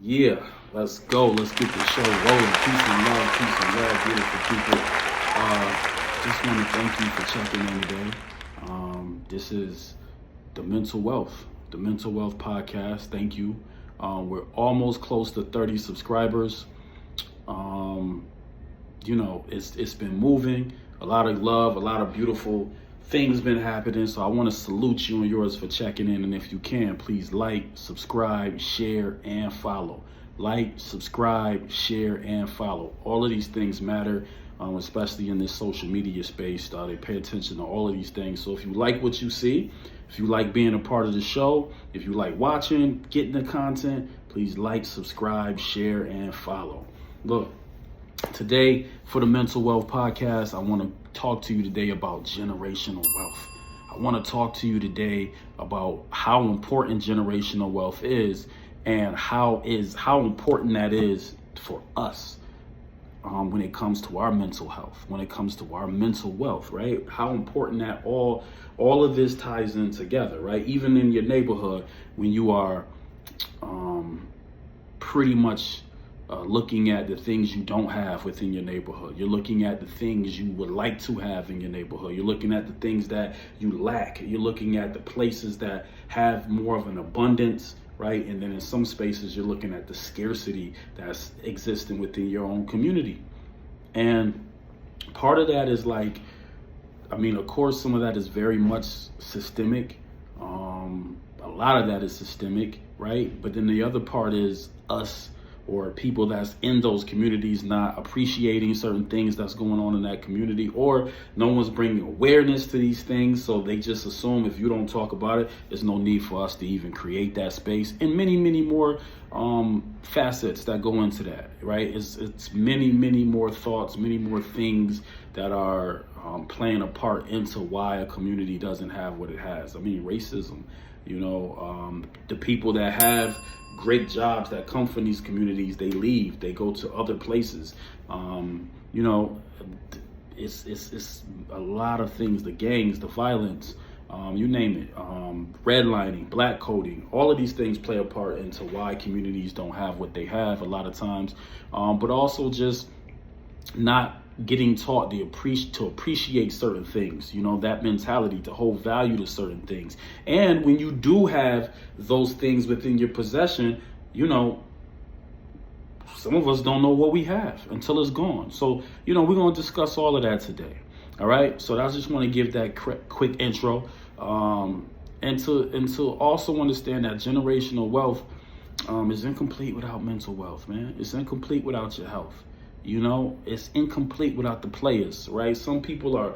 Yeah, let's go. Let's get the show rolling. Peace and love, beautiful people. Just want to thank you for checking in today. This is the Mental Wealth Podcast. Thank you. We're almost close to 30 subscribers. It's been moving. A lot of love, a lot of beautiful things been happening. So I want to salute you and yours for checking in. And if you can, please like, subscribe, share, and follow. Like, subscribe, share, and follow. All of these things matter, especially in this social media space. They pay attention to all of these things. So if you like what you see, if you like being a part of the show, if you like watching, getting the content, please like, subscribe, share, and follow. Look, today for the Mental Wealth Podcast, I want to talk to you today about generational wealth. I want to talk to you today about how important generational wealth is and how important that is for us when it comes to our mental health, when it comes to our mental wealth, right? How important that all of this ties in together, right? Even in your neighborhood, when you are pretty much looking at the things you don't have within your neighborhood. You're looking at the things you would like to have in your neighborhood. You're looking at the things that you lack. You're looking at the places that have more of an abundance, right? And then in some spaces, you're looking at the scarcity that's existing within your own community. And part of that is of course, some of that is very much systemic. A lot of that is systemic, right? But then the other part is us, or people that's in those communities not appreciating certain things that's going on in that community, or no one's bringing awareness to these things. So they just assume if you don't talk about it, there's no need for us to even create that space, and many, many more facets that go into that, right? It's many, many more thoughts, many more things that are playing a part into why a community doesn't have what it has. I mean, racism, the people that have great jobs that come from these communities, they leave, they go to other places. It's a lot of things, the gangs, the violence, you name it, redlining, black coding, all of these things play a part into why communities don't have what they have a lot of times, but also just not getting taught to appreciate certain things, that mentality, to hold value to certain things. And when you do have those things within your possession, some of us don't know what we have until it's gone. So, we're going to discuss all of that today. All right. So I just want to give that quick intro, and to also understand that generational wealth is incomplete without mental wealth, man. It's incomplete without your health. It's incomplete without the players, right? Some people are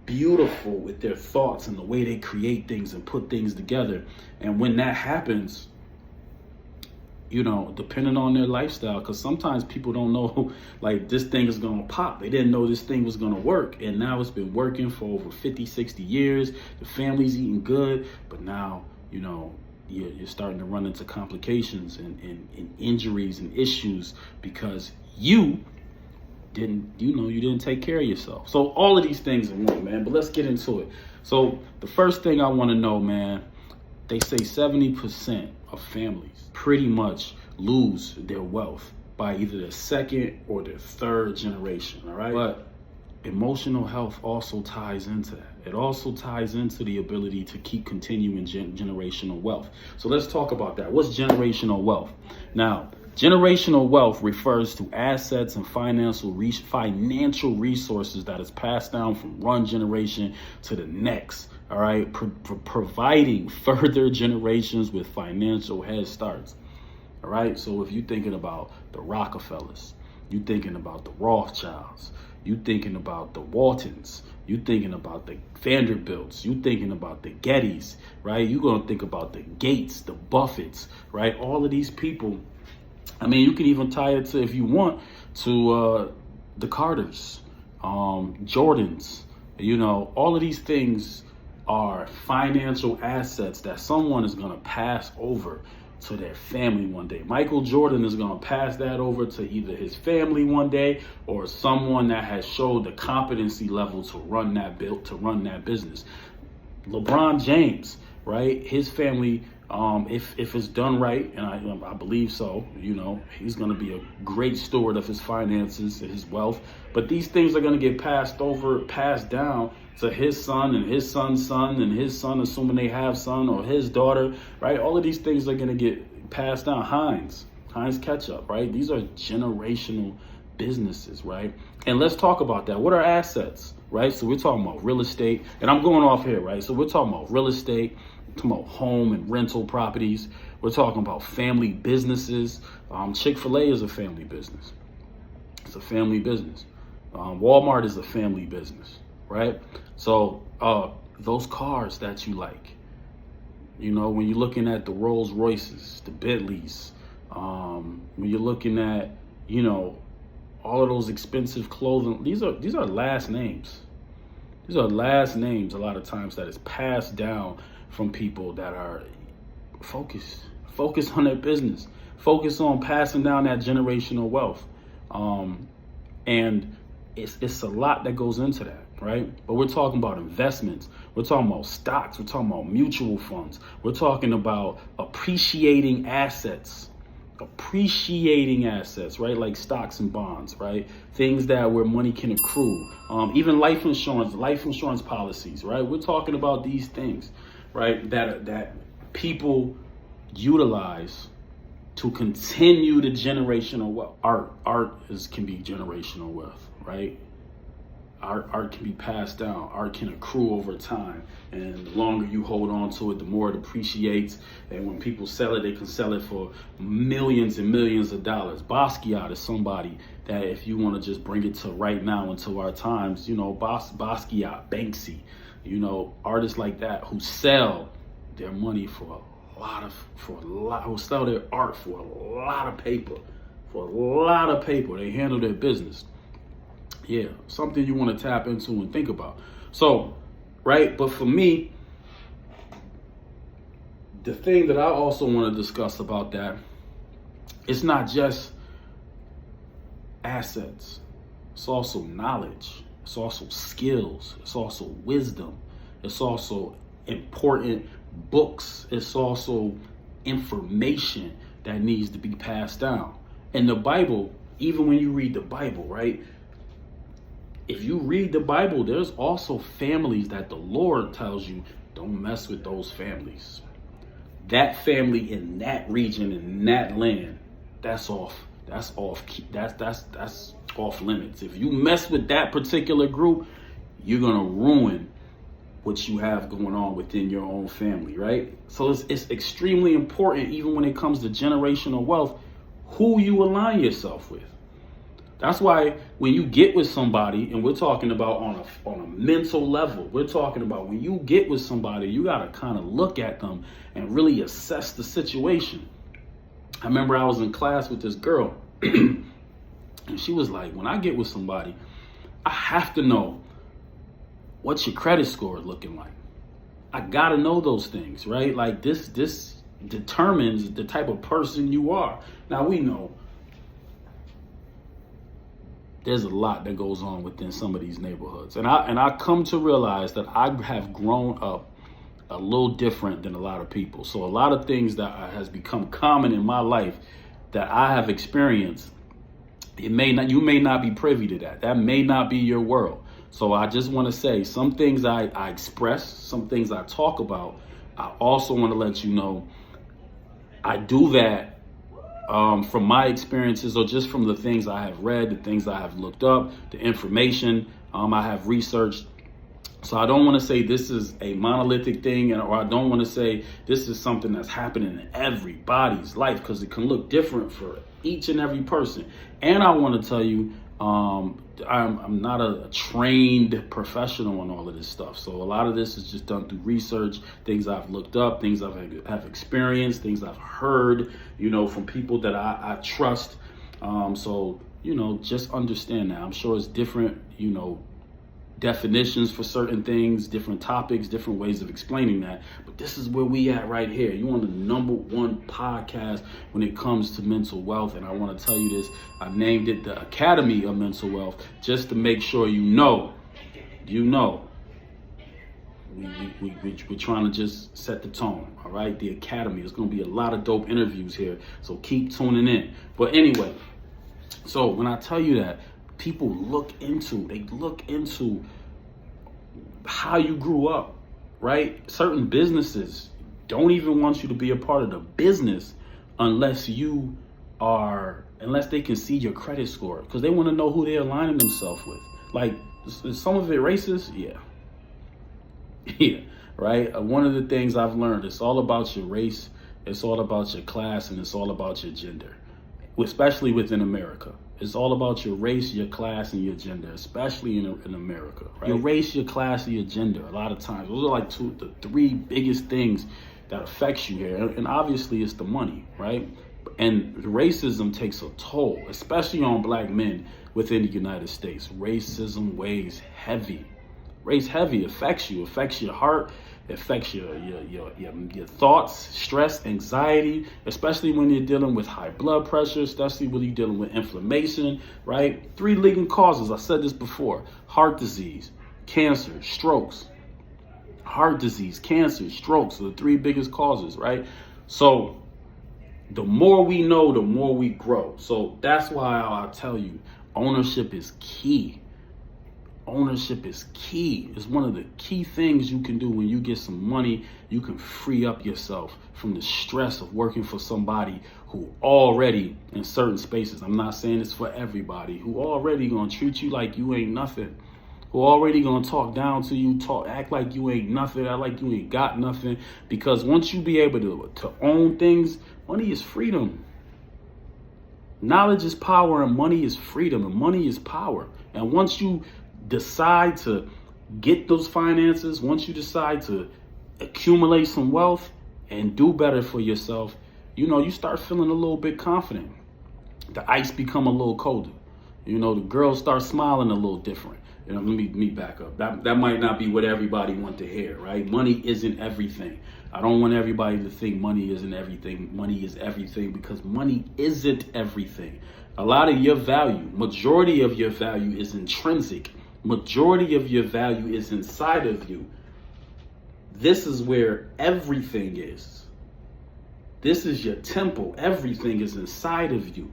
beautiful with their thoughts and the way they create things and put things together. And when that happens, depending on their lifestyle, because sometimes people don't know, this thing is going to pop. They didn't know this thing was going to work. And now it's been working for over 50, 60 years. The family's eating good. But now, you're starting to run into complications and injuries and issues because you didn't take care of yourself. So all of these things are one, man, but let's get into it. So the first thing I want to know, man, they say 70% of families pretty much lose their wealth by either their second or their third generation, all right? But emotional health also ties into that. It also ties into the ability to keep continuing generational wealth. So let's talk about that. What's generational wealth? Now, generational wealth refers to assets and financial resources that is passed down from one generation to the next, all right, providing further generations with financial head starts, all right? So if you're thinking about the Rockefellers, you're thinking about the Rothschilds, you're thinking about the Waltons, you're thinking about the Vanderbilts, you're thinking about the Gettys, right? You're going to think about the Gates, the Buffetts, right? All of these people. I mean, you can even tie it to, if you want, to the Carters, Jordans, all of these things are financial assets that someone is going to pass over to their family one day. Michael Jordan is going to pass that over to either his family one day or someone that has showed the competency level to run that business. LeBron James, right? His family If it's done right, and I believe so, he's going to be a great steward of his finances and his wealth. But these things are going to get passed down to his son and his son's son and his son, assuming they have son, or his daughter, right? All of these things are going to get passed down. Heinz Ketchup, right? These are generational businesses, right? And let's talk about that. What are assets, right? So we're talking about real estate, and I'm going off here, right? So we're talking about real estate, we're talking about home and rental properties. We're talking about family businesses. Chick-fil-A is a family business. It's a family business. Walmart is a family business, right? So those cars that you like, when you're looking at the Rolls Royces, the Bentleys, when you're looking at, all of those expensive clothing, these are last names. These are last names a lot of times that is passed down from people that are focused on their business, focused on passing down that generational wealth. And it's a lot that goes into that, right? But we're talking about investments. We're talking about stocks. We're talking about mutual funds. We're talking about appreciating assets, right? Like stocks and bonds, right? Things where money can accrue. Even life insurance policies, right? We're talking about these things, right? That people utilize to continue the generational wealth. Art can be generational wealth, right? Art can be passed down. Art can accrue over time. And the longer you hold on to it, the more it appreciates. And when people sell it, they can sell it for millions and millions of dollars. Basquiat is somebody that, if you want to just bring it to right now into our times, Basquiat, Banksy, artists like that who sell their money who sell their art for a lot of paper. They handle their business. Yeah, something you want to tap into and think about. So, right, but for me, the thing that I also want to discuss about that, it's not just assets. It's also knowledge. It's also skills. It's also wisdom. It's also important books. It's also information that needs to be passed down. And the Bible, even when you read the Bible, right? If you read the Bible, there's also families that the Lord tells you, don't mess with those families. That family in that region, in that land, that's off limits. If you mess with that particular group, you're gonna ruin what you have going on within your own family, right? So it's extremely important, even when it comes to generational wealth, who you align yourself with. That's why when you get with somebody, and we're talking about on a mental level, we're talking about when you get with somebody, you got to kind of look at them and really assess the situation. I remember I was in class with this girl, and she was like, when I get with somebody, I have to know what's your credit score looking like. I got to know those things, right? Like this determines the type of person you are. Now we know there's a lot that goes on within some of these neighborhoods. And I come to realize that I have grown up a little different than a lot of people. So a lot of things that has become common in my life that I have experienced, you may not be privy to that. That may not be your world. So I just want to say some things I express, some things I talk about. I also want to let you know I do that from my experiences, or just from the things I have read, the things I have looked up, the information I have researched. So I don't want to say this is a monolithic thing, or I don't want to say this is something that's happening in everybody's life, because it can look different for each and every person. And I want to tell you, I'm not a trained professional on all of this stuff. So a lot of this is just done through research, things I've looked up, things I've experienced, things I've heard, from people that I trust. So, just understand that. I'm sure it's different, definitions for certain things, different topics, different ways of explaining that. But this is where we at right here. You on the #1 podcast when it comes to mental wealth. And I want to tell you this. I named it the Academy of Mental Wealth just to make sure you know We're trying to just set the tone, all right? The Academy. There's going to be a lot of dope interviews here, so keep tuning in. But anyway, so when I tell you that, people look into how you grew up, right? Certain businesses don't even want you to be a part of the business unless they can see your credit score, because they want to know who they're aligning themselves with. Like, is some of it racist? Yeah. Yeah, right? One of the things I've learned, it's all about your race, it's all about your class, and it's all about your gender, especially within America. It's all about your race, your class, and your gender, especially in America, right? Your race, your class, and your gender. A lot of times, those are like the three biggest things that affects you here. And obviously, it's the money, right? And racism takes a toll, especially on black men within the United States. Racism weighs heavy. Affects you, affects your heart, affects your thoughts, stress, anxiety, especially when you're dealing with high blood pressure, especially when you're dealing with inflammation, right? 3 leading causes, I said this before: heart disease, cancer, strokes. Heart disease, cancer, strokes are the 3 biggest causes, right? So the more we know, the more we grow. So that's why I tell you, ownership is key. Ownership is key. It's one of the key things you can do. When you get some money, you can free up yourself from the stress of working for somebody who already, in certain spaces, I'm not saying it's for everybody, who already gonna treat you like you ain't nothing, who already gonna talk down to you, act like you ain't nothing, act like you ain't got nothing. Because once you be able to own things, money is freedom. Knowledge is power, and money is freedom, and money is power. And once you decide to get those finances, once you decide to accumulate some wealth and do better for yourself, you start feeling a little bit confident. The ice become a little colder. The girls start smiling a little different. Let me back up. That might not be what everybody want to hear, right? Money isn't everything. I don't want everybody to think money isn't everything. Money is everything, because money isn't everything. A lot of your value, majority of your value is intrinsic. Majority of your value is inside of you. This is where everything is. This is your temple. Everything is inside of you.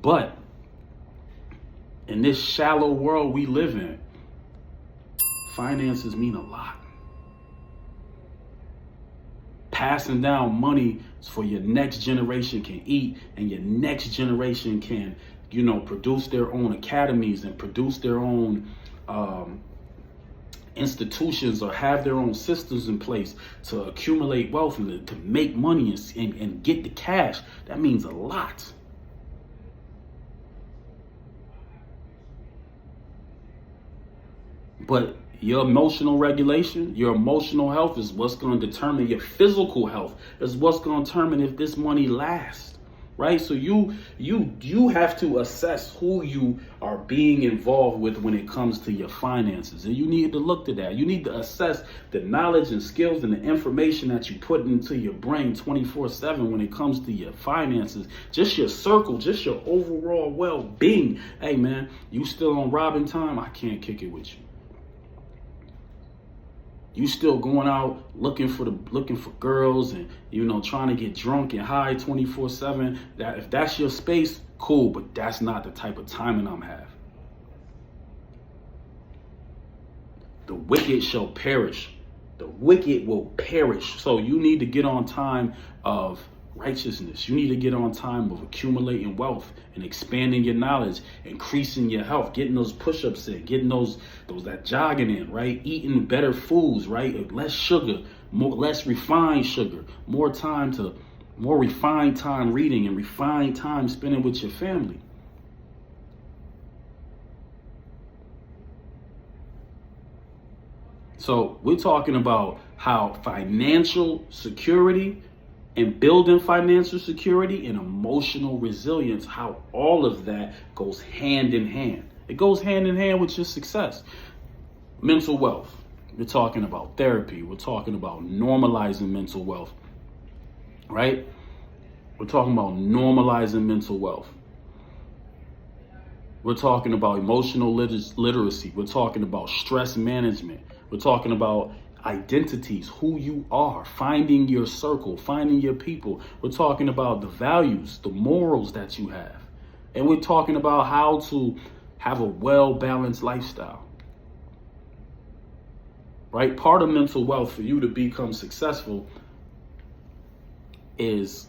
But in this shallow world we live in, finances mean a lot. Passing down money for your next generation can eat, and your next generation can, produce their own academies and produce their own institutions, or have their own systems in place to accumulate wealth and to make money and get the cash. That means a lot. But your emotional regulation, your emotional health is what's going to determine your physical health, is what's going to determine if this money lasts, right? So you have to assess who you are being involved with when it comes to your finances. And you need to look to that. You need to assess the knowledge and skills and the information that you put into your brain 24/7 when it comes to your finances, just your circle, just your overall well-being. Hey man, you still on robbing time? I can't kick it with you. You still going out looking for girls and trying to get drunk and high 24/7. That if that's your space, cool, but that's not the type of timing I'm having. The wicked shall perish. The wicked will perish. So you need to get on time of righteousness. You need to get on time of accumulating wealth and expanding your knowledge, increasing your health, getting those push-ups in, getting that jogging in, right? Eating better foods, right? Less sugar, less refined sugar, more refined time reading and refined time spending with your family. So we're talking about how financial security and building financial security and emotional resilience, how all of that goes hand in hand. It goes hand in hand with your success. Mental wealth. We're talking about therapy. We're talking about normalizing mental wealth, right? We're talking about normalizing mental wealth. We're talking about emotional literacy. We're talking about stress management. We're talking about identities, who you are, finding your circle, finding your people. We're talking about the values, the morals that you have. And we're talking about how to have a well-balanced lifestyle. Right? Part of mental wealth for you to become successful is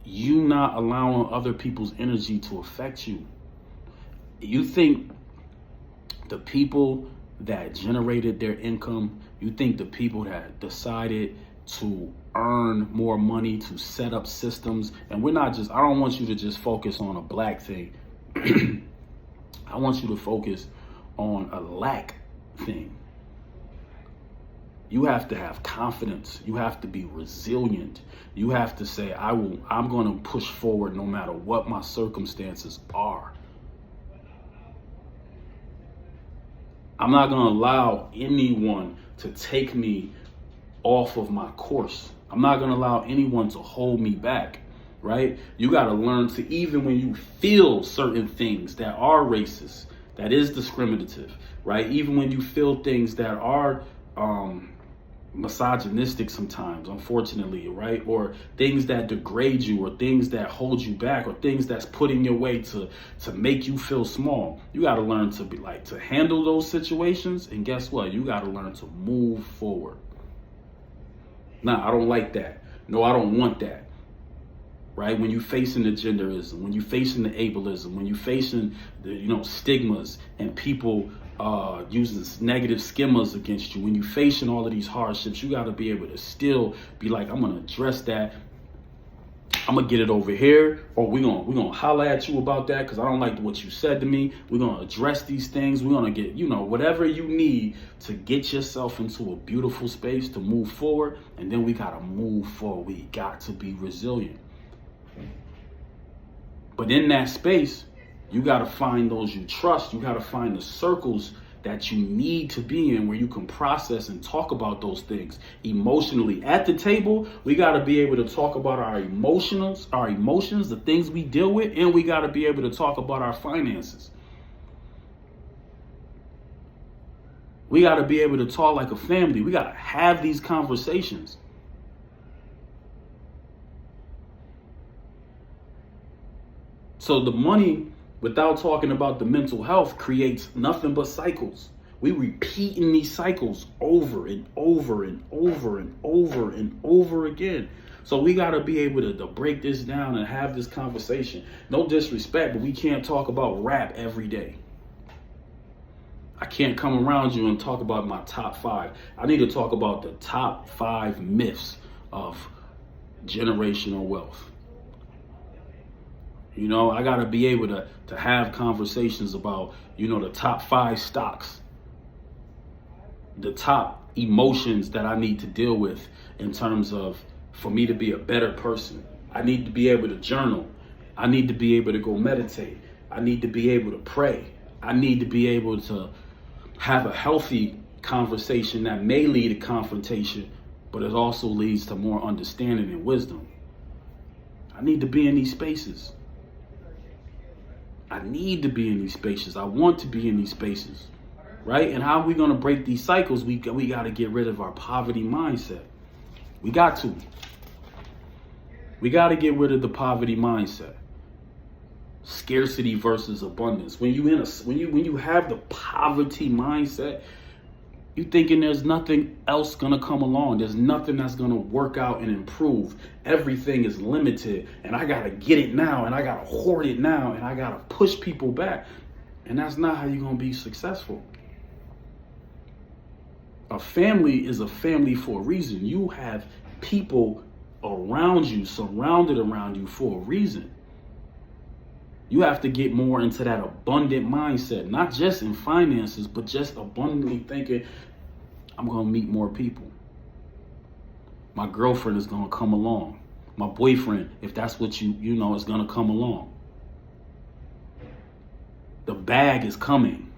you not allowing other people's energy to affect you. You think the people that generated their income, you think the people that decided to earn more money, to set up systems, and I don't want you to just focus on a black thing. I want you to focus on a lack thing. You have to have confidence. You have to be resilient. You have to say, I'm going to push forward no matter what my circumstances are. I'm not going to allow anyone to take me off of my course. I'm not going to allow anyone to hold me back, right? You got to learn to, even when you feel certain things that are racist, that is discriminative, right? Even when you feel things that are misogynistic sometimes, unfortunately, right? Or things that degrade you, or things that hold you back, or things that's put in your way to make you feel small. You got to learn to to handle those situations. And guess what? You got to learn to move forward. Nah, I don't like that. No, I don't want that. Right? When you're facing the genderism, when you're facing the ableism, when you're facing the, stigmas and people using negative schemas against you, when you're facing all of these hardships, you got to be able to still be like, I'm going to address that. I'm going to get it over here, or we're going to holler at you about that because I don't like what you said to me. We're going to address these things. We're going to get, whatever you need to get yourself into a beautiful space to move forward. And then we got to move forward. We got to be resilient. But in that space, you got to find those you trust. You got to find the circles that you need to be in where you can process and talk about those things emotionally. At the table, we got to be able to talk about our emotions, the things we deal with, and we got to be able to talk about our finances. We got to be able to talk like a family. We got to have these conversations. So the money, without talking about the mental health, creates nothing but cycles. We repeating these cycles over and over and over and over and over again. So we got to be able to break this down and have this conversation. No disrespect, but we can't talk about rap every day. I can't come around you and talk about my top 5. I need to talk about the top 5 myths of generational wealth. I got to be able to have conversations about, the top 5 stocks, the top emotions that I need to deal with in terms of, for me to be a better person. I need to be able to journal. I need to be able to go meditate. I need to be able to pray. I need to be able to have a healthy conversation that may lead to confrontation, but it also leads to more understanding and wisdom. I need to be in these spaces. I need to be in these spaces. I want to be in these spaces, right? And how are we going to break these cycles? We got to get rid of our poverty mindset. We got to. We got to get rid of the poverty mindset. Scarcity versus abundance. When you have the poverty mindset, you thinking there's nothing else gonna come along. There's nothing that's gonna work out and improve. Everything is limited, and I gotta get it now, and I gotta hoard it now, and I gotta push people back. And that's not how you're gonna be successful. A family is a family for a reason. You have people around you, surrounded around you for a reason. You have to get more into that abundant mindset, not just in finances, but just abundantly thinking, I'm going to meet more people. My girlfriend is going to come along. My boyfriend, if that's what you know, is going to come along. The bag is coming.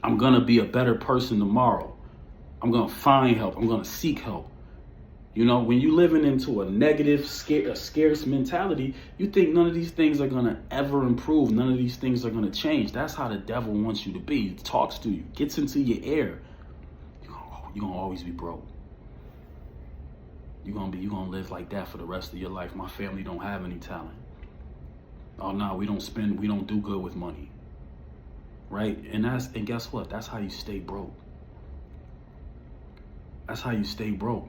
I'm going to be a better person tomorrow. I'm going to find help. I'm going to seek help. You know, when you living into a negative, a scarce mentality, you think none of these things are gonna ever improve. None of these things are gonna change. That's how the devil wants you to be. He talks to you, gets into your ear. You're gonna always be broke. You're gonna live like that for the rest of your life. My family don't have any talent. Oh no, we don't do good with money. Right? And guess what? That's how you stay broke. That's how you stay broke.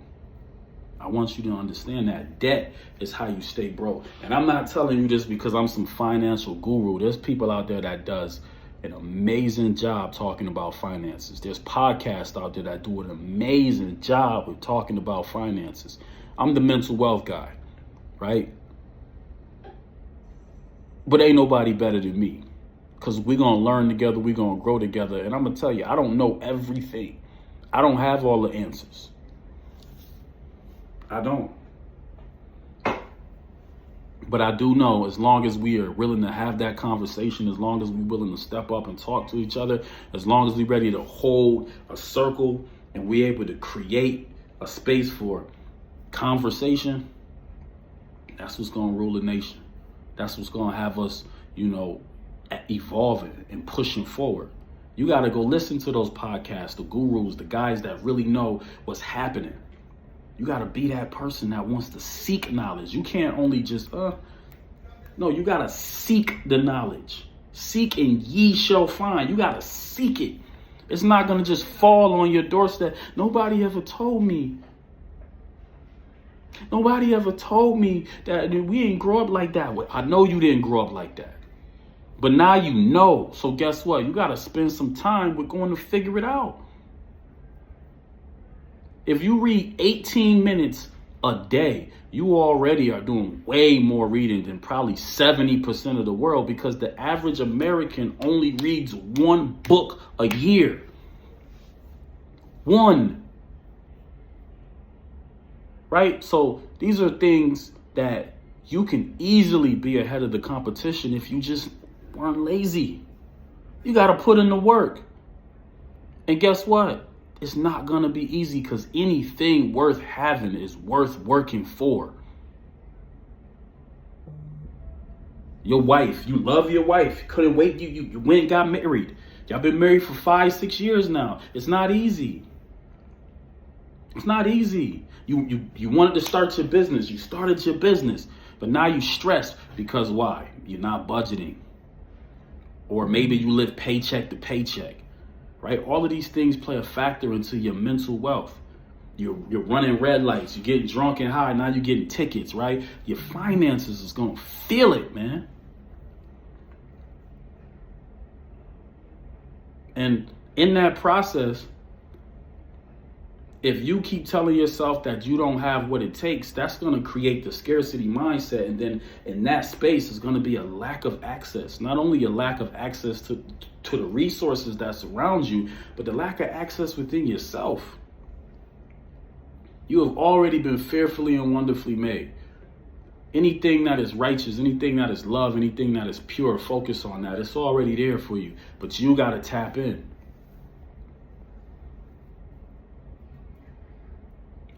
I want you to understand that debt is how you stay broke. And I'm not telling you this because I'm some financial guru. There's people out there that does an amazing job talking about finances. There's podcasts out there that do an amazing job with talking about finances. I'm the mental wealth guy, right? But ain't nobody better than me, because we're going to learn together. We're going to grow together. And I'm going to tell you, I don't know everything. I don't have all the answers. I don't. But I do know, as long as we are willing to have that conversation, as long as we're willing to step up and talk to each other, as long as we're ready to hold a circle and we're able to create a space for conversation, that's what's going to rule the nation. That's what's going to have us, evolving and pushing forward. You got to go listen to those podcasts, the gurus, the guys that really know what's happening. You got to be that person that wants to seek knowledge. You can't only just, no, you got to seek the knowledge. Seek and ye shall find. You got to seek it. It's not going to just fall on your doorstep. Nobody ever told me. Nobody ever told me that we didn't grow up like that. I know you didn't grow up like that. But now you know. So guess what? You got to spend some time with going to figure it out. If you read 18 minutes a day, you already are doing way more reading than probably 70% of the world, because the average American only reads one book a year. One. Right? So these are things that you can easily be ahead of the competition if you just weren't lazy. You got to put in the work. And guess what? It's not going to be easy, because anything worth having is worth working for. Your wife, you love your wife. Couldn't wait. You went and got married. Y'all been married for 5-6 years now. It's not easy. It's not easy. You wanted to start your business. You started your business. But now you stressed because why? You're not budgeting. Or maybe you live paycheck to paycheck. Right? All of these things play a factor into your mental wealth. You're running red lights. You're getting drunk and high. Now you're getting tickets, right? Your finances is going to feel it, man. And in that process, if you keep telling yourself that you don't have what it takes, that's going to create the scarcity mindset. And then in that space is going to be a lack of access. Not only a lack of access to the resources that surround you, but the lack of access within yourself. You have already been fearfully and wonderfully made. Anything that is righteous, anything that is love, anything that is pure, focus on that. It's already there for you, but you got to tap in.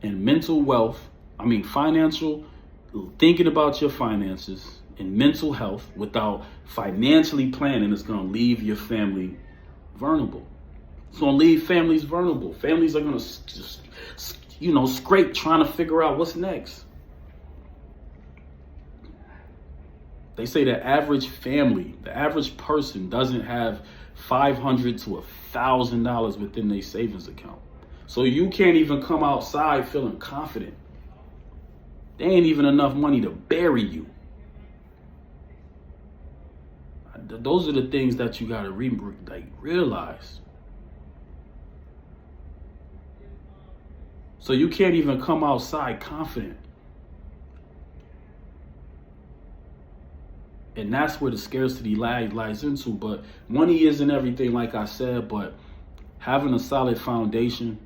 And mental wealth, financial, thinking about your finances and mental health without financially planning is going to leave your family vulnerable. It's going to leave families vulnerable. Families are going to just, scrape trying to figure out what's next. They say the average family, the average person doesn't have $500 to $1,000 within their savings account. So you can't even come outside feeling confident. There ain't even enough money to bury you. Those are the things that you got to realize. So you can't even come outside confident. And that's where the scarcity lies into. But money isn't everything, like I said, but having a solid foundation,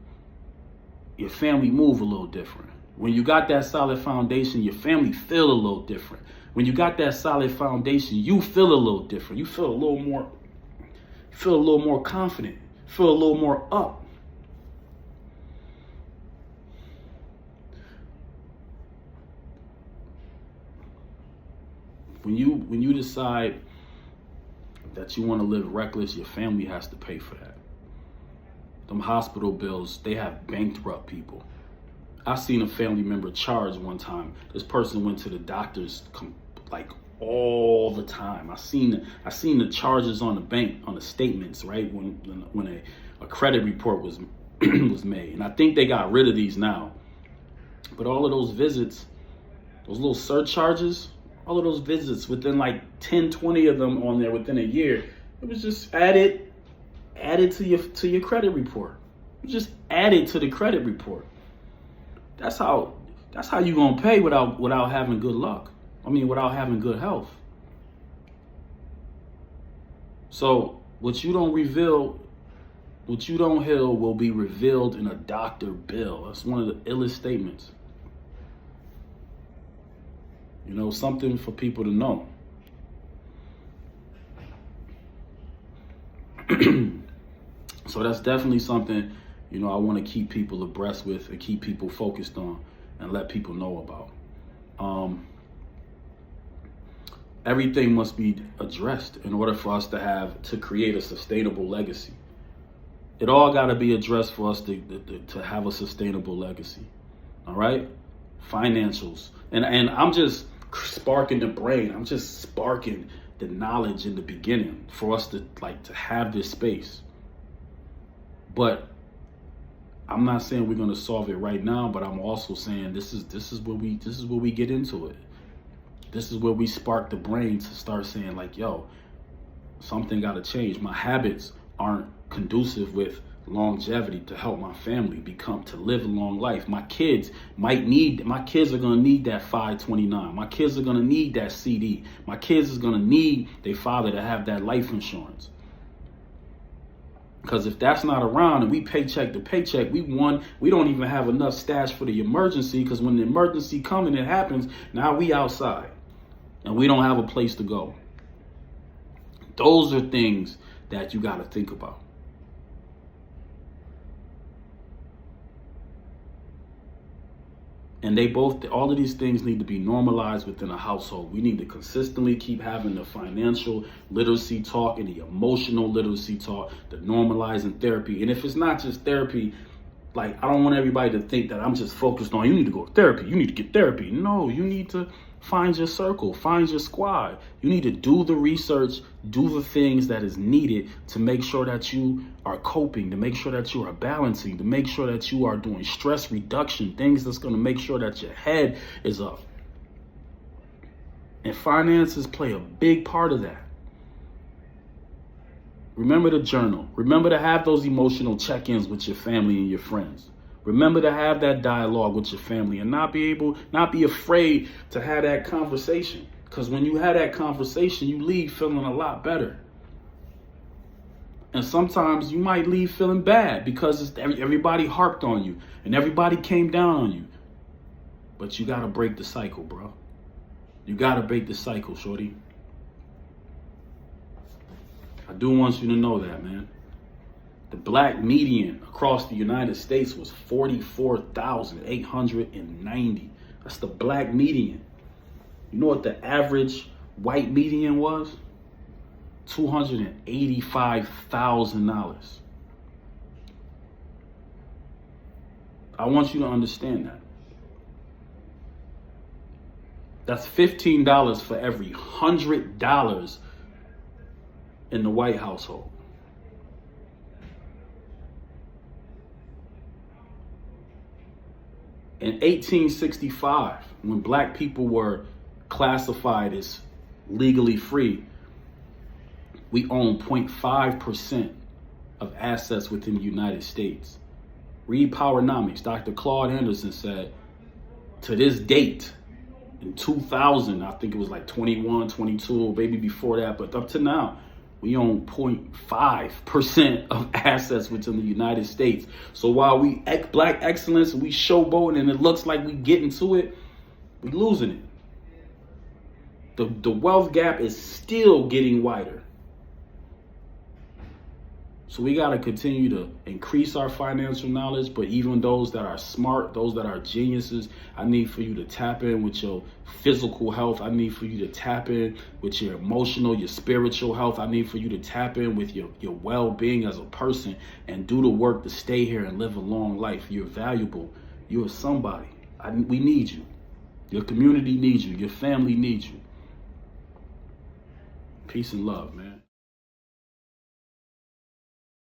your family move a little different. When you got that solid foundation, your family feel a little different. When you got that solid foundation, you feel a little different. You feel a little more confident, feel a little more up. When you decide that you want to live reckless, your family has to pay for that. Them hospital bills, they have bankrupt people. I seen a family member charge one time. This person went to the doctors like all the time. I seen the charges on the bank, on the statements, right? When a credit report was was made. And I think they got rid of these now. But all of those visits, those little surcharges, all of those visits, within like 10, 20 of them on there within a year, it was just added to your credit report. It was just added to the credit report. That's how you gonna pay without having good luck. I mean, without having good health. So what you don't heal will be revealed in a doctor bill. That's one of the illest statements. You know, something for people to know. So that's definitely something, you know, I want to keep people abreast with and keep people focused on and let people know about. Everything must be addressed in order for us to create a sustainable legacy. It all got to be addressed for us to have a sustainable legacy. All right? Financials. And I'm just sparking the brain. I'm just sparking the knowledge in the beginning for us to have this space. But I'm not saying we're going to solve it right now, but I'm also saying this is where we get into it. This is where we spark the brain to start saying like, yo, something got to change. My habits aren't conducive with longevity to help my family to live a long life. My kids are going to need that 529. My kids are going to need that CD. My kids is going to need their father to have that life insurance. Because if that's not around and we paycheck to paycheck, we don't even have enough stash for the emergency, because when the emergency comes and it happens, now we outside and we don't have a place to go. Those are things that you got to think about. And all of these things need to be normalized within a household. We need to consistently keep having the financial literacy talk and the emotional literacy talk, the normalizing therapy. And if it's not just therapy, like, I don't want everybody to think that I'm just focused on, you need to go to therapy, you need to get therapy. No, you need to find your circle, find your squad. You need to do the research, do the things that is needed to make sure that you are coping, to make sure that you are balancing, to make sure that you are doing stress reduction, things that's going to make sure that your head is up. And finances play a big part of that. Remember to journal. Remember to have those emotional check-ins with your family and your friends. Remember to have that dialogue with your family and not be afraid to have that conversation. Because when you have that conversation, you leave feeling a lot better. And sometimes you might leave feeling bad because everybody harped on you and everybody came down on you. But you got to break the cycle, bro. You got to break the cycle, shorty. I do want you to know that, man. The black median across the United States was 44,890. That's the black median. You know what the average white median was? $285,000. I want you to understand that. That's $15 for every $100 in the white household. In 1865, when black people were classified as legally free, we own 0.5% of assets within the United States. Read Powernomics. Dr. Claude Henderson said, to this date, in 2000, I think it was like 21, 22, maybe before that, but up to now, we own 0.5% of assets within the United States. So while we black excellence and we showboating and it looks like we getting to it, we losing it. The wealth gap is still getting wider. So we got to continue to increase our financial knowledge, but even those that are smart, those that are geniuses, I need for you to tap in with your physical health. I need for you to tap in with your emotional, your spiritual health. I need for you to tap in with your well-being as a person and do the work to stay here and live a long life. You're valuable. You're somebody. We need you. Your community needs you. Your family needs you. Peace and love, man.